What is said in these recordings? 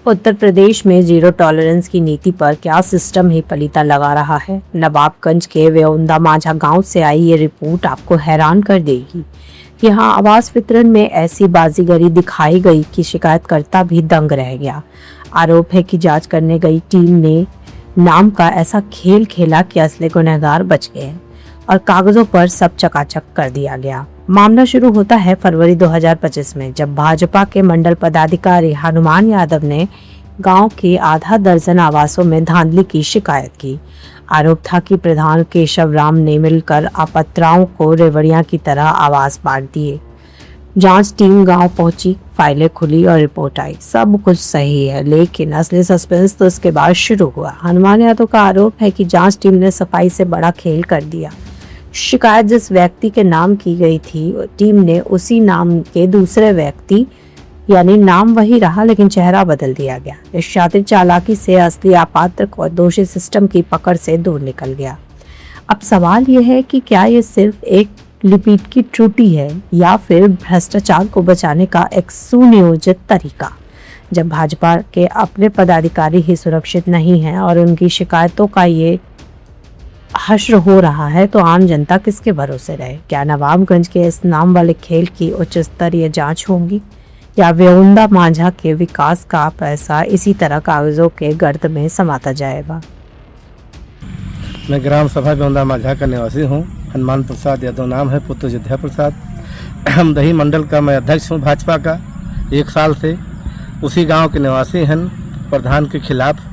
उत्तर प्रदेश में zero tolerance की नीति पर क्या सिस्टम ही पलीता लगा रहा है। नवाबगंज के वेओंदा माझा गांव से आई ये रिपोर्ट आपको हैरान कर देगी। यहाँ आवास वितरण में ऐसी बाजीगरी दिखाई गई कि शिकायतकर्ता भी दंग रह गया। आरोप है कि जांच करने गई टीम ने नाम का ऐसा खेल खेला कि असली गुनहगार बच गए और कागजों पर सब चकाचक कर दिया गया। मामला शुरू होता है फरवरी 2025 में, जब भाजपा के मंडल पदाधिकारी हनुमान यादव ने गांव के आधा दर्जन आवासों में धांधली की शिकायत की। आरोप था कि प्रधान केशव राम ने मिलकर अपात्राओं को रेवड़ियां की तरह आवास बांट दिए। जांच टीम गांव पहुंची, फाइलें खुली और रिपोर्ट आई। सब कुछ सही है, लेकिन असली सस्पेंस तो इसके बाद शुरू हुआ। हनुमान यादव का आरोप है कि जांच टीम ने सफाई से बड़ा खेल कर दिया। शिकायत जिस व्यक्ति के नाम की गई थी, टीम ने उसी नाम के दूसरे व्यक्ति, यानी नाम वही रहा लेकिन चेहरा बदल दिया गया। इस शातिर चालाकी से असली अपात्र और दोषी सिस्टम की पकड़ से दूर निकल गया। अब सवाल यह है कि क्या ये सिर्फ एक लिपिट की त्रुटि है या फिर भ्रष्टाचार को बचाने का एक सुनियोजित तरीका। जब भाजपा के अपने पदाधिकारी ही सुरक्षित नहीं हैं और उनकी शिकायतों का ये हश्र हो रहा है, तो आम जनता किसके भरोसे रहे। क्या नवाबगंज के इस नाम वाले खेल की उच्च स्तरीय जांच होगी या वेओंदा माझा के विकास का पैसा इसी तरह कागजों के गर्त में समाता जाएगा। मैं ग्राम सभा वेओंदा माझा का निवासी हूँ। हनुमान प्रसाद यादव नाम है, पुत्र अयोध्या प्रसाद। हमदही मंडल का मैं अध्यक्ष हूँ भाजपा का 1 साल से। उसी गांव के निवासी हैं। प्रधान के खिलाफ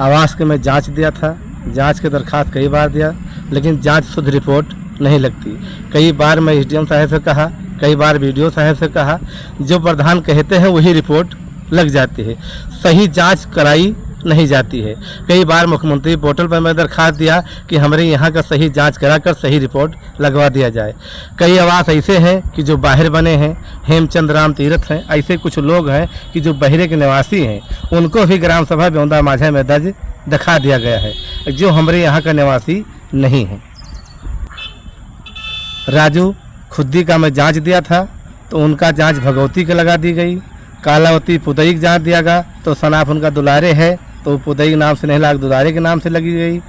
आवास के मैं जांच दिया था। जांच के दरखास्त कई बार दिया, लेकिन जांच शुद्ध रिपोर्ट नहीं लगती। कई बार मैं एसडीएम साहब से कहा, कई बार बीडीओ साहब से कहा, जो प्रधान कहते हैं वही रिपोर्ट लग जाती है। सही जांच कराई नहीं जाती है। कई बार मुख्यमंत्री पोर्टल पर मैं दरखास्त दिया कि हमारे यहाँ का सही जांच कराकर सही रिपोर्ट लगवा दिया जाए। कई आवास ऐसे हैं कि जो बाहर बने हैं, हेमचंद राम तीर्थ हैं, ऐसे कुछ लोग हैं कि जो बहरे के निवासी हैं, उनको भी ग्राम सभा वेओंदा माझा में दर्ज दिखा दिया गया है, जो हमारे यहाँ का निवासी नहीं है। राजू खुद्दी का मैं जांच दिया था तो उनका जांच भगवती के लगा दी गई। कालावती पुदई जांच दिया गया तो सनाफ उनका दुलारे है तो पुदई नाम से नहीं लगा, दुलारे के नाम से लगी गई।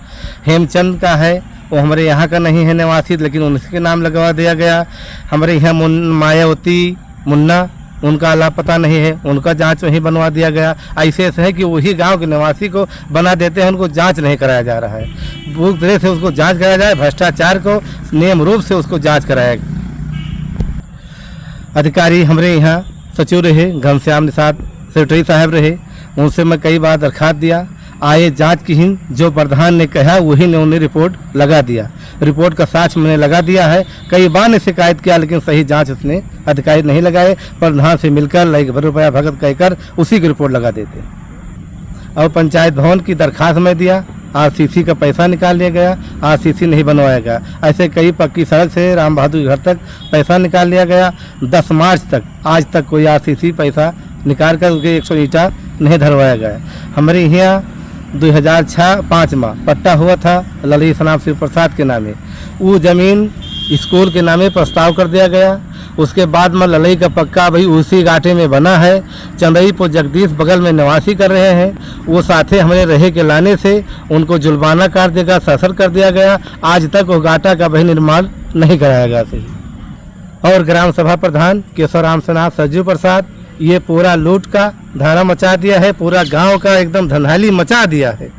हेमचंद का है, वो हमारे यहाँ का नहीं है निवासी, लेकिन उनके नाम लगवा दिया गया। हमारे यहाँ मायावती मुन्ना, उनका लापता नहीं है, उनका जांच वहीं बनवा दिया गया। ऐसे है कि वही गांव के निवासी को बना देते हैं, उनको जांच नहीं कराया जा रहा है। पूरी तरह से उसको जांच कराया जाए, भ्रष्टाचार को नियम रूप से उसको जांच कराया। अधिकारी हमारे यहाँ सचिव रहे, घनश्याम निषाद सेक्रेटरी साहब रहे, उनसे मैं कई बार दरखास्त दिया। आए जांच की ही जो प्रधान ने कहा वही ने उन्हें रिपोर्ट लगा दिया। रिपोर्ट का साक्ष्य मैंने लगा दिया है। कई बार ने शिकायत किया, लेकिन सही जांच उसने अधिकारी नहीं लगाए। प्रधान से मिलकर ₹1,000 भगत कहकर उसी की रिपोर्ट लगा देते। और पंचायत भवन की दरखास्त में दिया, आरसीसी का पैसा निकाल लिया गया, आरसीसी नहीं बनवाया गया। ऐसे कई पक्की सड़क से राम बहादुर घर तक पैसा निकाल लिया गया। 10 मार्च तक आज तक कोई आरसीसी पैसा निकाल कर उसके 100 ईंटा नहीं धरवाया गया। हमारे यहाँ 2006-5 में पट्टा हुआ था ललित सनाब शिव प्रसाद के नामे। वो ज़मीन स्कूल के नामे प्रस्ताव कर दिया गया। उसके बाद में ललई का पक्का भाई उसी घाटे में बना है। चंदईपुर जगदीश बगल में निवासी कर रहे हैं। वो साथे हमारे रहे के लाने से उनको जुर्माना काट देगा, ससर कर दिया गया। आज तक वो घाटा का भाई निर्माण नहीं कराया गया सही। और ग्राम सभा प्रधान केशव राम सनाब सरजू प्रसाद, ये पूरा लूट का धारा मचा दिया है। पूरा गांव का एकदम धंधाली मचा दिया है।